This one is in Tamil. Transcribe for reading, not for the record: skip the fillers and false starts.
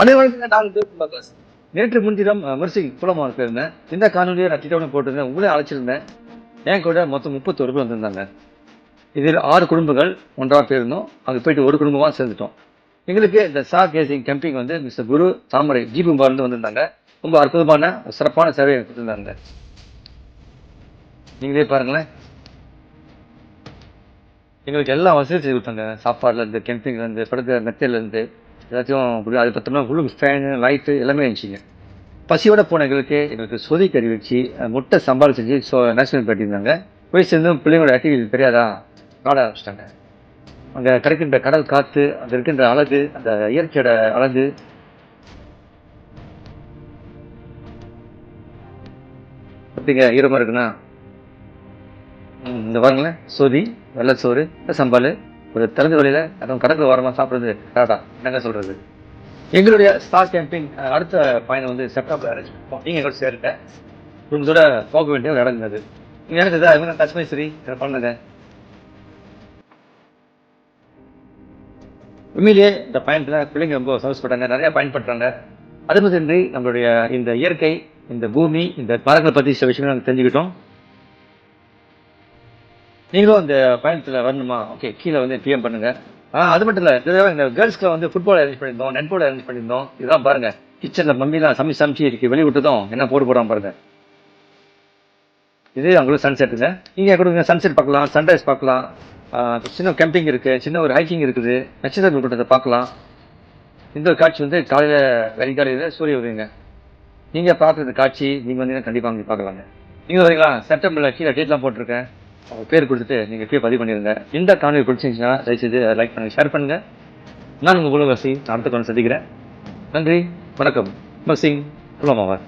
அனைவருக்கும் நான் பாஸ். நேற்று முன்தினம் மெர்சிங் குளமாக போயிருந்தேன். இந்த காணொலியை நான் திட்டவனை போட்டிருந்தேன். உங்களே அழைச்சிருந்தேன். என் கூட மொத்தம் 31 பேர் வந்திருந்தாங்க. இதில் 6 குடும்பங்கள் ஒன்றாக போயிருந்தோம். அங்கே போயிட்டு ஒரு குடும்பமாக சேர்ந்துட்டோம். எங்களுக்கு இந்த ஸ்டார் கேசிங் கேம்பிங் வந்து மிஸ்டர் குரு தாமரை ஜீபும்பார்ந்து வந்திருந்தாங்க. ரொம்ப அற்புதமான சிறப்பான சேவையை கொடுத்துருந்தாங்க. நீங்களே பாருங்களேன். எங்களுக்கு எல்லா வசதியும் செய்து கொடுத்தாங்க. சாப்பாடுலேருந்து, கேம்பிங்லேருந்து, படுக்கிற மெத்தையிலேருந்து எல்லாத்தையும் அது பார்த்தோம்னா ஃபுல்லு ஃபேனு, லைட்டு எல்லாமே இருந்துச்சுங்க. பசியோட போன எங்களுக்கு சொதி கறி வச்சு முட்டை சம்பால் செஞ்சு நேஷனல் பண்ணியிருந்தாங்க. போய் சேர்ந்து பிள்ளைங்களோட ஆக்டிவிட்டி தெரியாதா ஆட ஆரம்பிச்சிட்டாங்க. அங்கே கிடைக்கின்ற கடல் காற்று, அங்கே இருக்கின்ற அழகு, அந்த இயற்கையோட அழகு பார்த்தீங்க ஈரமாக இருக்குன்னா இந்த பாருங்களேன். சொதி, வெள்ளச்சோறு, சம்பால் ஒரு திறந்த வழியில் அதுவும் கடற்கரை ஓரமாக சாப்பிட்றது கரெக்டா என்னங்க சொல்கிறது. எங்களுடைய ஸ்டார் கேம்பிங் அடுத்த பயணம் வந்து செப்டம்பர் அரேஞ்ச் பண்ணுவோம். நீங்கள் கூட சேருங்க. உங்களோட போக வேண்டிய ஒரு இடம் அது. நீங்கள் எனக்கு இதாக டச் பண்ணி சரி பண்ணுங்க. உண்மையிலேயே இந்த பயணத்தில் பிள்ளைங்க ரொம்ப சந்தோஷப்பட்டாங்க, நிறையா பயன்படுறாங்க. அது மாதிரி நம்மளுடைய இந்த இயற்கை, இந்த பூமி, இந்த மரங்களை பற்றி சில விஷயங்கள் நாங்கள் தெரிஞ்சுக்கிட்டோம். நீங்களும் அந்த பயணத்தில் வரணுமா? ஓகே, கீழே வந்து பிஎம் பண்ணுங்க. அது மட்டும் இல்லை, இந்த கேர்ள்ஸ்க்கு வந்து ஃபுட்பால் அரேஞ்ச் பண்ணியிருந்தோம், நெட்பால் அரேஞ்ச் பண்ணியிருந்தோம். இதெல்லாம் பாருங்க, கிச்சனில் மம்மிலாம் சமைச்சு இருக்கு வெளியே விட்டுதான் என்ன போடுறான் பாருங்க. இது அவங்களுக்கு சன்செட்டுங்க. நீங்கள் கொடுங்க, சன்செட் பார்க்கலாம், சன்ரைஸ் பார்க்கலாம், சின்ன கேம்பிங் இருக்குது, சின்ன ஒரு ஹைக்கிங் இருக்குது, நட்சத்திர கூட்டத்தை பார்க்கலாம். இந்த ஒரு காட்சி வந்து காலையில் வெறிக்காலையில் சூரிய உதயங்க. நீங்கள் பார்க்குற காட்சி நீங்கள் வந்தீங்கன்னா கண்டிப்பாக அங்கே பார்க்கலாங்க. நீங்கள் வரீங்களா? செப்டம்பரில் கீழே டேட்லாம் போட்டிருக்கேன். அவங்க பேர் கொடுத்துட்டு நீங்கள் கீழே பதிவு பண்ணிடுங்க. இந்த காணொலி பிடிச்சிருந்துச்சுன்னா தயவுசெய்து லைக் பண்ணுங்கள், ஷேர் பண்ணுங்கள். நான் உங்கள் குலவாசி அடுத்த காணொலி சந்திக்கிறேன். நன்றி, வணக்கம். மெர்சிங் குளமாவார்.